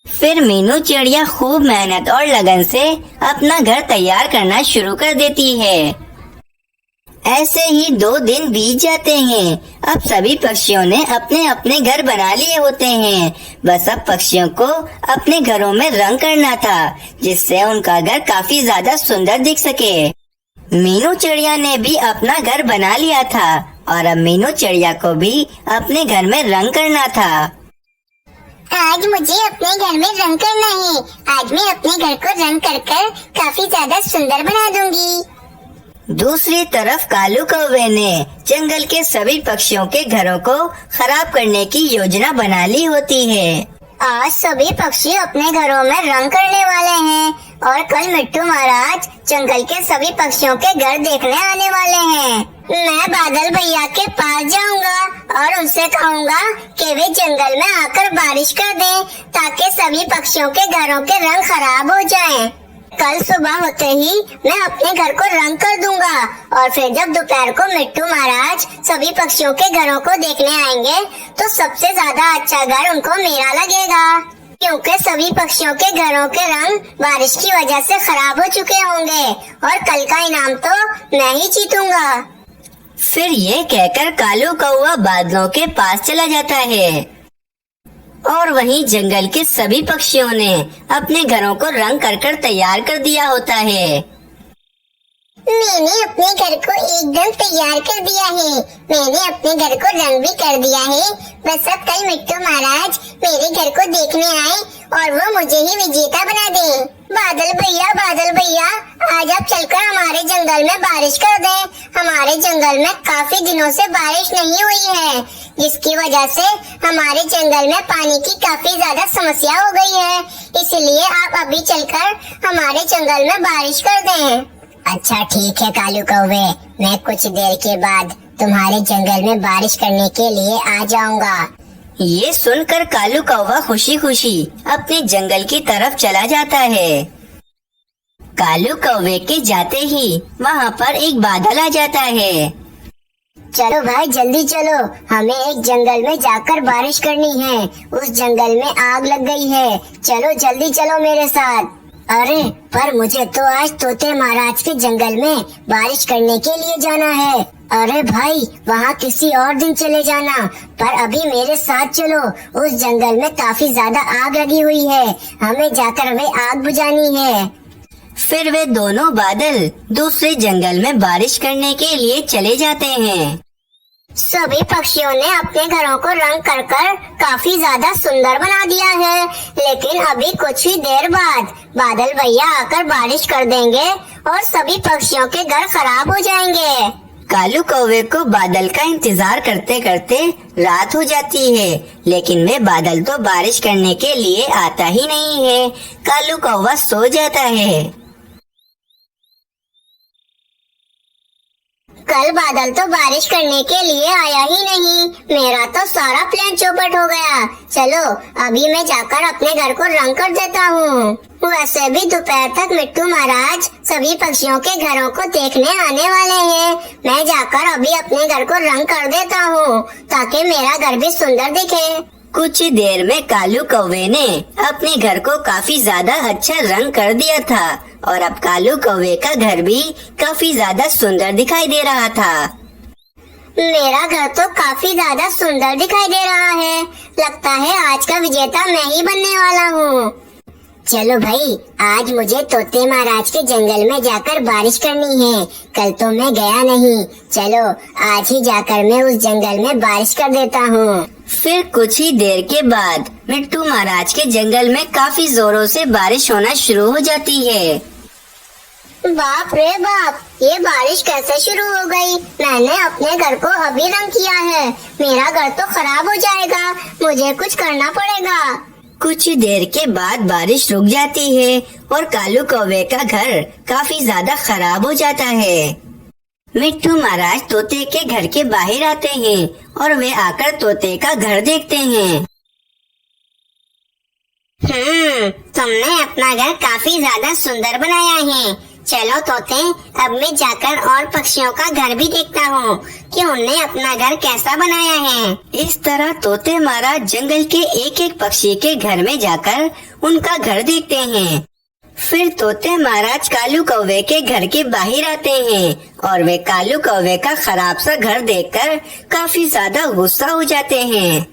फिर मीनू चिड़िया खूब मेहनत और लगन से अपना घर तैयार करना शुरू कर देती है। ऐसे ही 2 दिन बीत जाते हैं। अब सभी पक्षियों ने अपने अपने घर बना लिए होते हैं। बस अब पक्षियों को अपने घरों में रंग करना था, जिससे उनका घर काफी ज्यादा सुंदर दिख सके। मीनू चिड़िया ने भी अपना घर बना लिया था और अब मीनू चिड़िया को भी अपने घर में रंग करना था। आज मुझे अपने घर में रंग करना है। आज मैं अपने घर को रंग कर काफी ज्यादा सुंदर बना दूंगी। दूसरी तरफ कालू कौवे ने जंगल के सभी पक्षियों के घरों को खराब करने की योजना बना ली होती है। आज सभी पक्षी अपने घरों में रंग करने वाले हैं और कल मिट्टू महाराज जंगल के सभी पक्षियों के घर देखने आने वाले हैं। मैं बादल भैया के पास जाऊंगा और उनसे कहूंगा कि वे जंगल में आकर बारिश कर दें, ताकि सभी पक्षियों के घरों के रंग खराब हो जाएं। कल सुबह होते ही मैं अपने घर को रंग कर दूंगा और फिर जब दोपहर को मिट्टू महाराज सभी पक्षियों के घरों को देखने आएंगे तो सबसे ज्यादा अच्छा घर उनको मेरा लगेगा, क्योंकि सभी पक्षियों के घरों के रंग बारिश की वजह से खराब हो चुके होंगे और कल का इनाम तो मैं ही जीतूंगा। फिर ये कहकर कालू कौवा बादलों के पास चला जाता है और वहीं जंगल के सभी पक्षियों ने अपने घरों को रंग कर तैयार कर दिया होता है। मैंने अपने घर को एकदम तैयार कर दिया है। मैंने अपने घर को रंग भी कर दिया है। बस अब कल मिट्टू महाराज मेरे घर को देखने आए और वो मुझे ही विजेता बना दे। बादल भैया, आज आप चलकर हमारे जंगल में बारिश कर दें। हमारे जंगल में काफी दिनों से बारिश नहीं हुई है, जिसकी वजह से हमारे जंगल में पानी की काफी ज्यादा समस्या हो गई है। इसलिए आप अभी चलकर हमारे जंगल में बारिश कर दें। अच्छा ठीक है कालू कौवे, मैं कुछ देर के बाद तुम्हारे जंगल में बारिश करने के लिए आ जाऊंगा। ये सुनकर कालू कौवा खुशी खुशी अपने जंगल की तरफ चला जाता है। कालू कौवे के जाते ही वहाँ पर एक बादल आ जाता है। चलो भाई जल्दी चलो, हमें एक जंगल में जाकर बारिश करनी है। उस जंगल में आग लग गई है, चलो जल्दी चलो मेरे साथ। अरे पर मुझे तो आज तोते महाराज के जंगल में बारिश करने के लिए जाना है। अरे भाई वहाँ किसी और दिन चले जाना, पर अभी मेरे साथ चलो। उस जंगल में काफी ज्यादा आग लगी हुई है, हमें जाकर वे आग बुझानी है। फिर वे दोनों बादल दूसरे जंगल में बारिश करने के लिए चले जाते हैं। सभी पक्षियों ने अपने घरों को रंग कर काफी ज्यादा सुंदर बना दिया है, लेकिन अभी कुछ ही देर बाद बादल भैया आकर बारिश कर देंगे और सभी पक्षियों के घर खराब हो जाएंगे। कालू कौवे को बादल का इंतजार करते करते रात हो जाती है, लेकिन वे बादल तो बारिश करने के लिए आता ही नहीं है। कालू कौवा सो जाता है। कल बादल तो बारिश करने के लिए आया ही नहीं, मेरा तो सारा प्लान चौपट हो गया। चलो अभी मैं जाकर अपने घर को रंग कर देता हूँ। वैसे भी दोपहर तक मिट्टू महाराज सभी पक्षियों के घरों को देखने आने वाले हैं। मैं जाकर अभी अपने घर को रंग कर देता हूँ ताकि मेरा घर भी सुंदर दिखे। कुछ देर में कालू कौवे ने अपने घर को काफी ज्यादा अच्छा रंग कर दिया था और अब कालू कौवे का घर भी काफी ज्यादा सुंदर दिखाई दे रहा था। मेरा घर तो काफी ज्यादा सुंदर दिखाई दे रहा है। लगता है आज का विजेता मैं ही बनने वाला हूँ। चलो भाई, आज मुझे तोते महाराज के जंगल में जाकर बारिश करनी है। कल तो मैं गया नहीं, चलो आज ही जाकर मैं उस जंगल में बारिश कर देता हूँ। फिर कुछ ही देर के बाद मिट्टू महाराज के जंगल में काफी जोरों से बारिश होना शुरू हो जाती है। बाप रे बाप, ये बारिश कैसे शुरू हो गई? मैंने अपने घर को अभी रंग किया है, मेरा घर तो खराब हो जाएगा। मुझे कुछ करना पड़ेगा। कुछ देर के बाद बारिश रुक जाती है और कालू कौवे का घर काफी ज्यादा खराब हो जाता है। मिट्टू महाराज तोते के घर के बाहर आते हैं और वे आकर तोते का घर देखते हैं। तुमने अपना घर काफी ज्यादा सुंदर बनाया है। चलो तोते, अब मैं जाकर और पक्षियों का घर भी देखता हूँ कि उनने अपना घर कैसा बनाया है। इस तरह तोते महाराज जंगल के एक एक पक्षी के घर में जाकर उनका घर देखते हैं। फिर तोते महाराज कालू कौवे के घर के बाहर आते हैं और वे कालू कौवे का खराब सा घर देखकर काफी ज्यादा गुस्सा हो जाते हैं।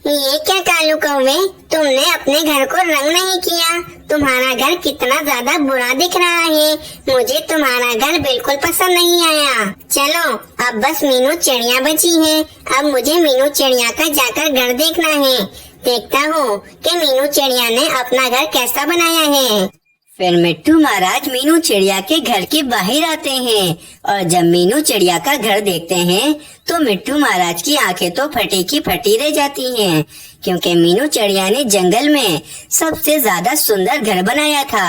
ये क्या कालू कौवे, तुमने अपने घर को रंग नहीं किया। तुम्हारा घर कितना ज्यादा बुरा दिख रहा है। मुझे तुम्हारा घर बिल्कुल पसंद नहीं आया। चलो अब बस मीनू चिड़िया बची है। अब मुझे मीनू चिड़िया का जाकर घर देखना है। देखता हूँ कि मीनू चिड़िया ने अपना घर कैसा बनाया है। फिर मिट्टू महाराज मीनू चिड़िया के घर के बाहर आते हैं और जब मीनू चिड़िया का घर देखते हैं तो मिट्टू महाराज की आंखें तो फटी की फटी रह जाती हैं, क्योंकि मीनू चिड़िया ने जंगल में सबसे ज्यादा सुंदर घर बनाया था।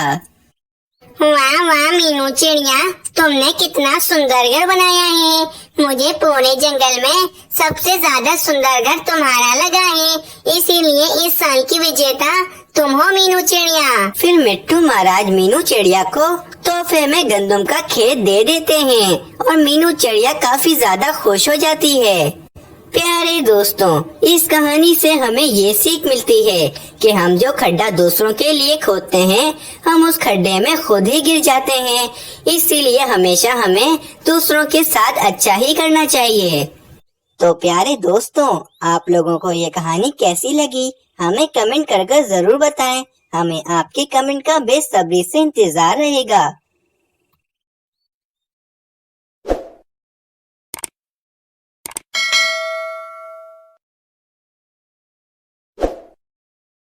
वाह वाह मीनू चिड़िया, तुमने कितना सुंदर घर बनाया है। मुझे पूरे जंगल में सबसे ज्यादा सुंदर घर तुम्हारा लगा है, इसीलिए इस साल की विजेता तुम हो मीनू चिड़िया। फिर मिट्टू महाराज मीनू चिड़िया को तोहफे में गंदम का खेत दे देते हैं और मीनू चिड़िया काफी ज्यादा खुश हो जाती है। प्यारे दोस्तों, इस कहानी से हमें ये सीख मिलती है कि हम जो खड्डा दूसरों के लिए खोदते हैं, हम उस खड्डे में खुद ही गिर जाते हैं। इसीलिए हमेशा हमें दूसरों के साथ अच्छा ही करना चाहिए। तो प्यारे दोस्तों, आप लोगों को ये कहानी कैसी लगी हमें कमेंट कर जरूर बताएं। हमें आपके कमेंट का बेसब्री से इंतजार रहेगा।